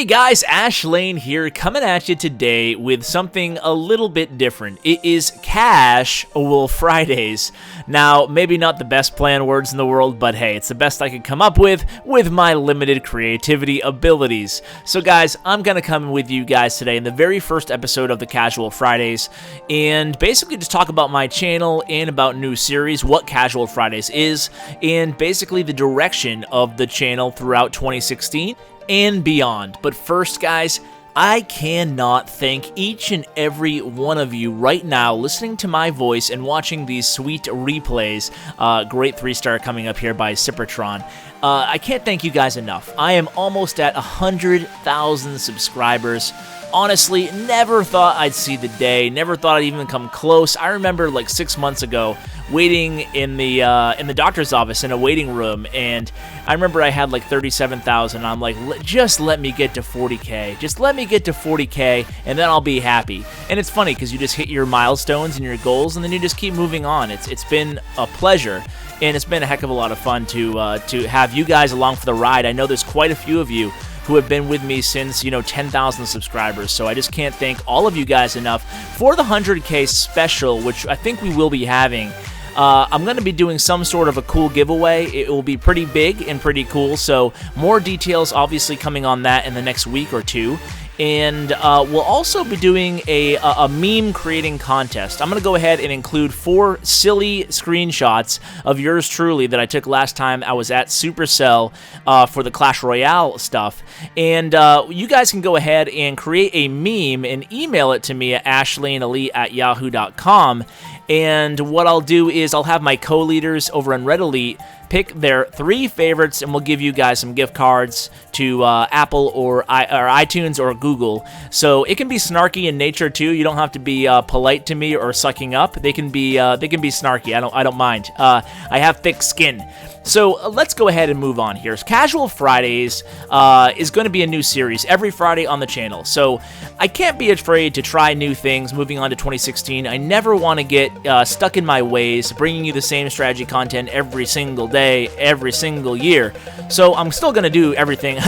Hey guys, Ashlain here, coming at you today with something a little bit different. It is CASHual Fridays. Now, maybe not the best planned words in the world, but hey, it's the best I could come up with my limited creativity abilities. So guys, I'm gonna come with you guys today in the very first episode of the CASHual Fridays, and basically just talk about my channel and about new series, what CASHual Fridays is, and basically the direction of the channel throughout 2016. And beyond. But first, guys, I cannot thank each and every one of you right now listening to my voice and watching these sweet replays. Great 3-star coming up here by Cypratron. I can't thank you guys enough. I am almost at 100,000 subscribers. Honestly, never thought I'd see the day, never thought I'd even come close. I remember like 6 months ago waiting in the doctor's office in a waiting room, and I remember I had like 37,000. I'm like, just let me get to 40K. Just let me get to 40K, and then I'll be happy. And it's funny because you just hit your milestones and your goals, and then you just keep moving on. It's been a pleasure, and it's been a heck of a lot of fun to have you guys along for the ride. I know there's quite a few of you who have been with me since, 10,000 subscribers. So I just can't thank all of you guys enough for the 100K special, which I think we will be having. I'm going to be doing some sort of a cool giveaway. It will be pretty big and pretty cool, so more details obviously coming on that in the next week or two. And we'll also be doing a meme creating contest. I'm going to go ahead and include 4 silly screenshots of yours truly that I took last time I was at Supercell for the Clash Royale stuff. And you guys can go ahead and create a meme and email it to me at ashlainelite@yahoo.com. And what I'll do is I'll have my co-leaders over on Red Elite pick their 3 favorites, and we'll give you guys some gift cards to Apple or iTunes or Google. So it can be snarky in nature too. You don't have to be polite to me or sucking up. They can be snarky. I don't mind. I have thick skin. So let's go ahead and move on here. CASHual Fridays is going to be a new series every Friday on the channel. So I can't be afraid to try new things moving on to 2016. I never want to get stuck in my ways, bringing you the same strategy content every single day, every single year. So I'm still going to do everything.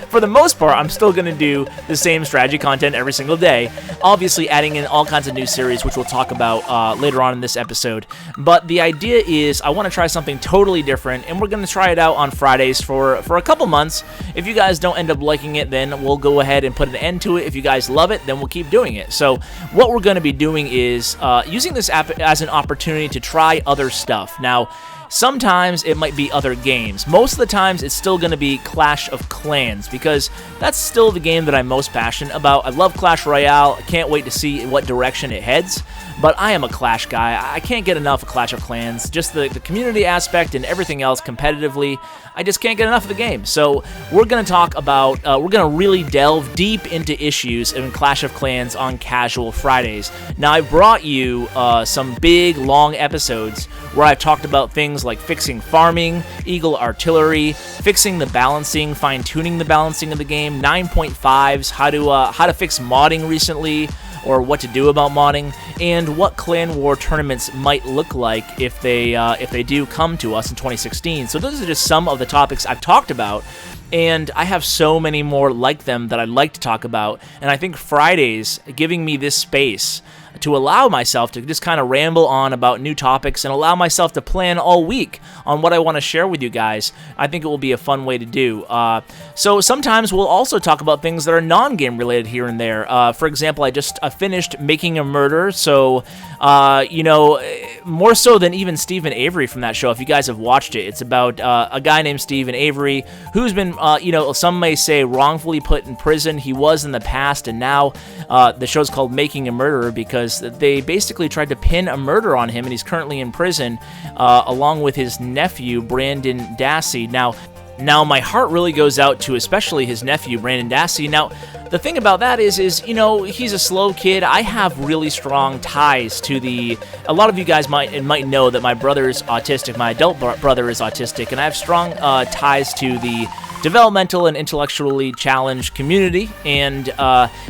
For the most part, I'm still going to do the same strategy content every single day. Obviously adding in all kinds of new series, which we'll talk about later on in this episode. But the idea is I want to try something totally different, and we're going to try it out on Fridays for a couple months. If you guys don't end up liking it, then we'll go ahead and put an end to it. If you guys love it, then we'll keep doing it. So what we're going to be doing is using this app as an opportunity to try other stuff. Now, sometimes it might be other games. Most of the times it's still going to be Clash of Clans, because that's still the game that I'm most passionate about. I love Clash Royale. I can't wait to see what direction it heads. But I am a Clash guy. I can't get enough of Clash of Clans. Just the community aspect and everything else competitively, I just can't get enough of the game. So we're going to talk about, we're going to really delve deep into issues in Clash of Clans on CASHual Fridays. Now, I brought you some big, long episodes where I've talked about things like fixing farming, Eagle Artillery, fixing the balancing, fine-tuning the balancing of the game, 9.5s, how to fix modding recently, or what to do about modding, and what clan war tournaments might look like if they do come to us in 2016. So those are just some of the topics I've talked about, and I have so many more like them that I'd like to talk about, and I think Fridays giving me this space to allow myself to just kind of ramble on about new topics and allow myself to plan all week on what I want to share with you guys, I think it will be a fun way to do. So sometimes we'll also talk about things that are non-game related here and there. For example, I just finished Making a Murder, so more so than even Stephen Avery from that show, if you guys have watched it. It's about a guy named Stephen Avery who's been, some may say wrongfully put in prison. He was in the past, and now the show's called Making a Murderer because they basically tried to pin a murder on him, and he's currently in prison along with his nephew, Brandon Dassey. Now, my heart really goes out to especially his nephew, Brandon Dassey. Now, the thing about that is he's a slow kid. I have really strong ties to a lot of you guys might know that my brother is autistic. My adult brother is autistic, and I have strong ties to the developmental and intellectually challenged community, and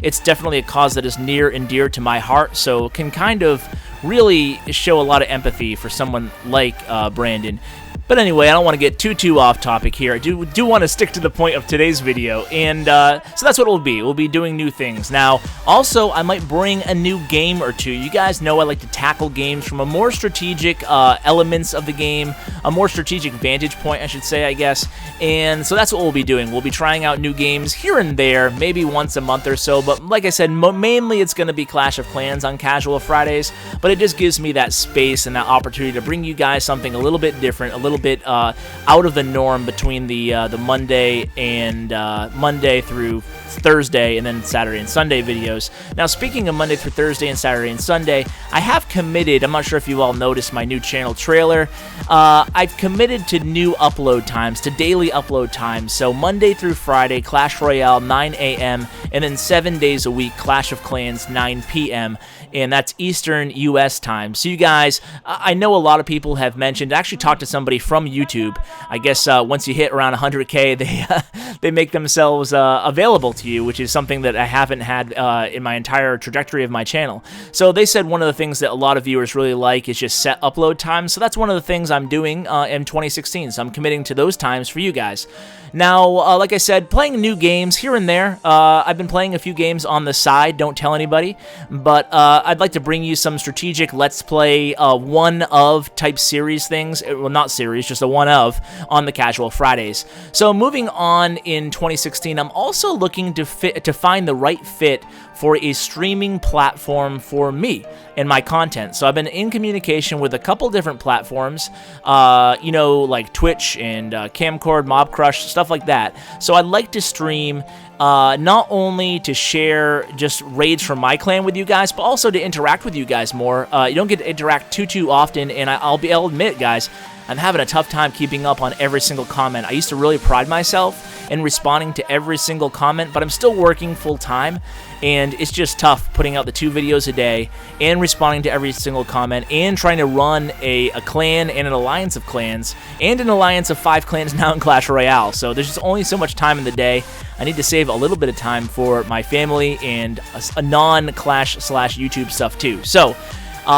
it's definitely a cause that is near and dear to my heart, so can kind of really show a lot of empathy for someone like Brandon. But anyway, I don't want to get too off topic here. I do want to stick to the point of today's video, and so that's what it will be. We'll be doing new things. Now, also, I might bring a new game or two. You guys know I like to tackle games from a more strategic elements of the game, a more strategic vantage point, I should say, I guess. And so that's what we'll be doing. We'll be trying out new games here and there, maybe once a month or so. But like I said, mainly it's going to be Clash of Clans on Casual Fridays. But it just gives me that space and that opportunity to bring you guys something a little bit different, a little bit out of the norm between the Monday and Monday through Thursday and then Saturday and Sunday videos. Now, speaking of Monday through Thursday and Saturday and Sunday, I have committed, I'm not sure if you all noticed my new channel trailer, I've committed to new upload times, to daily upload times. So Monday through Friday, Clash Royale, 9 a.m., and then 7 days a week, Clash of Clans, 9 p.m., and that's Eastern U.S. time. So you guys, I know a lot of people have mentioned, I actually talked to somebody from YouTube. I guess once you hit around 100K, they make themselves available to you, which is something that I haven't had in my entire trajectory of my channel. So they said one of the things that a lot of viewers really like is just set upload times. So that's one of the things I'm doing in 2016. So I'm committing to those times for you guys. Now, like I said, playing new games here and there. I've been playing a few games on the side, don't tell anybody, but I'd like to bring you some strategic Let's Play one-of type series things. Well, not series, just a one-of on the Casual Fridays. So moving on in 2016, I'm also looking to find the right fit for a streaming platform for me and my content. So I've been in communication with a couple different platforms, you know, like Twitch and Camcord, Mob Crush, stuff like that. So I'd like to stream not only to share just raids from my clan with you guys, but also to interact with you guys more. You don't get to interact too often, and I'll admit, guys, I'm having a tough time keeping up on every single comment. I used to really pride myself in responding to every single comment, but I'm still working full-time, and it's just tough putting out the 2 videos a day and responding to every single comment and trying to run a clan and an alliance of clans and an alliance of 5 clans now in Clash Royale. So there's just only so much time in the day. I need to save a little bit of time for my family and a non-Clash/YouTube stuff too. So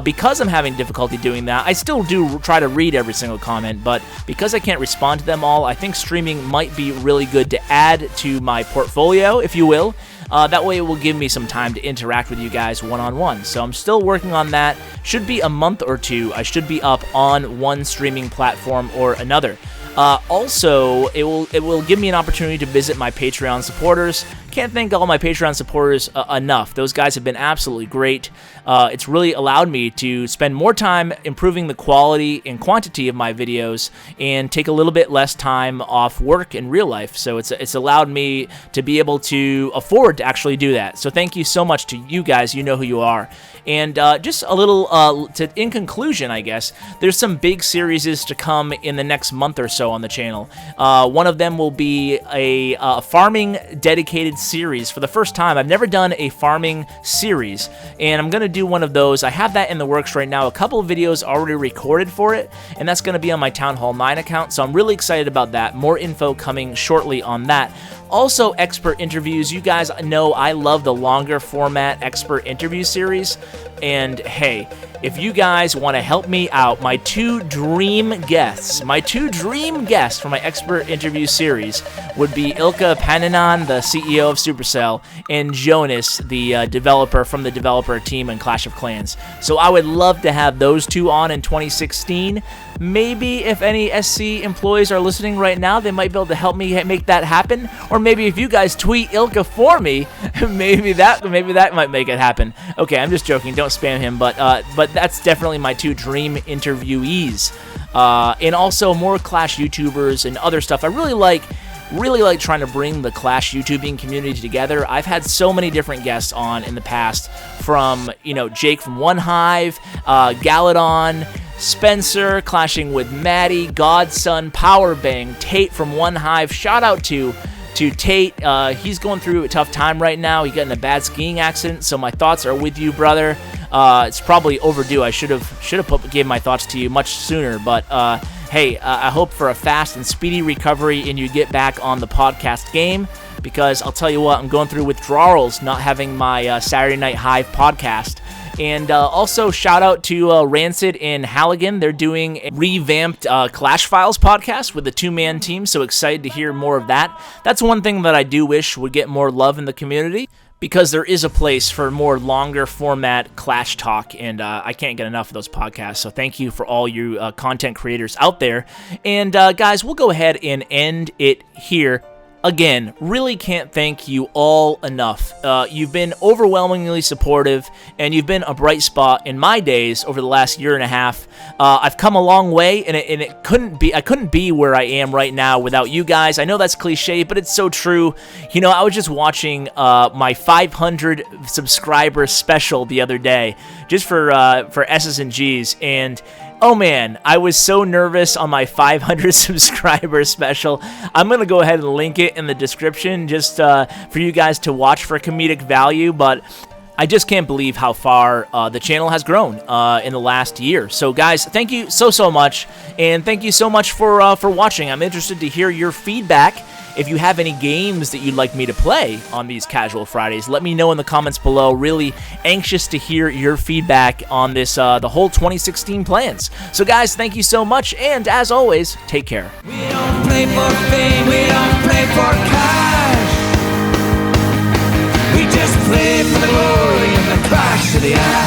because I'm having difficulty doing that, I still do try to read every single comment, but because I can't respond to them all, I think streaming might be really good to add to my portfolio, if you will. That way it will give me some time to interact with you guys one-on-one. So I'm still working on that. Should be a month or two. I should be up on one streaming platform or another. Also, it will give me an opportunity to visit my Patreon supporters. Can't thank all my Patreon supporters enough. Those guys have been absolutely great. It's really allowed me to spend more time improving the quality and quantity of my videos and take a little bit less time off work in real life. So it's allowed me to be able to afford to actually do that. So thank you so much to you guys. You know who you are. And just a little, in conclusion, I guess, there's some big series to come in the next month or so on the channel. One of them will be a farming dedicated series. For the first time, I've never done a farming series, and I'm going to do one of those. I have that in the works right now. A couple of videos already recorded for it, and that's going to be on my Town Hall 9 account, so I'm really excited about that. More info coming shortly on that. Also, expert interviews. You guys know I love the longer format expert interview series. And hey, if you guys want to help me out, my two dream guests for my expert interview series would be Ilka Pananan, the CEO of Supercell, and Jonas, the developer from the developer team in Clash of Clans. So I would love to have those two on in 2016. Maybe if any SC employees are listening right now, they might be able to help me make that happen. Or maybe if you guys tweet Ilka for me, maybe that might make it happen. Okay, I'm just joking. Don't spam him, but that's definitely my two dream interviewees. And also more Clash YouTubers and other stuff. I really like trying to bring the Clash YouTubing community together. I've had so many different guests on in the past, from, you know, Jake from One Hive, Galadon, Spencer, clashing with Maddie, Godson, Powerbang, Tate from One Hive. Shout out to Tate. He's going through a tough time right now. He got in a bad skiing accident, so my thoughts are with you, brother. It's probably overdue. I should have gave my thoughts to you much sooner, but hey, I hope for a fast and speedy recovery and you get back on the podcast game. because I'll tell you what, I'm going through withdrawals not having my Saturday Night Hive podcast. And also, shout out to Rancid and Halligan. They're doing a revamped Clash Files podcast with a 2-man team, so excited to hear more of that. That's one thing that I do wish would get more love in the community, because there is a place for more longer format Clash talk, and I can't get enough of those podcasts. So thank you for all you content creators out there. And guys, we'll go ahead and end it here. Again, really can't thank you all enough. You've been overwhelmingly supportive, and you've been a bright spot in my days over the last year and a half. I've come a long way, and I couldn't be where I am right now without you guys. I know that's cliche, but it's so true. You know, I was just watching my 500 subscriber special the other day, just for S's and G's, and oh man, I was so nervous on my 500 subscriber special. I'm going to go ahead and link it in the description just for you guys to watch for comedic value, but I just can't believe how far the channel has grown in the last year. So guys, thank you so much, and thank you so much for watching. I'm interested to hear your feedback. If you have any games that you'd like me to play on these Casual Fridays, let me know in the comments below. Really anxious to hear your feedback on this, the whole 2016 plans. So guys, thank you so much, and as always, take care. We don't play for fame, we don't play for cash. We just play for the glory and the crash of the ash.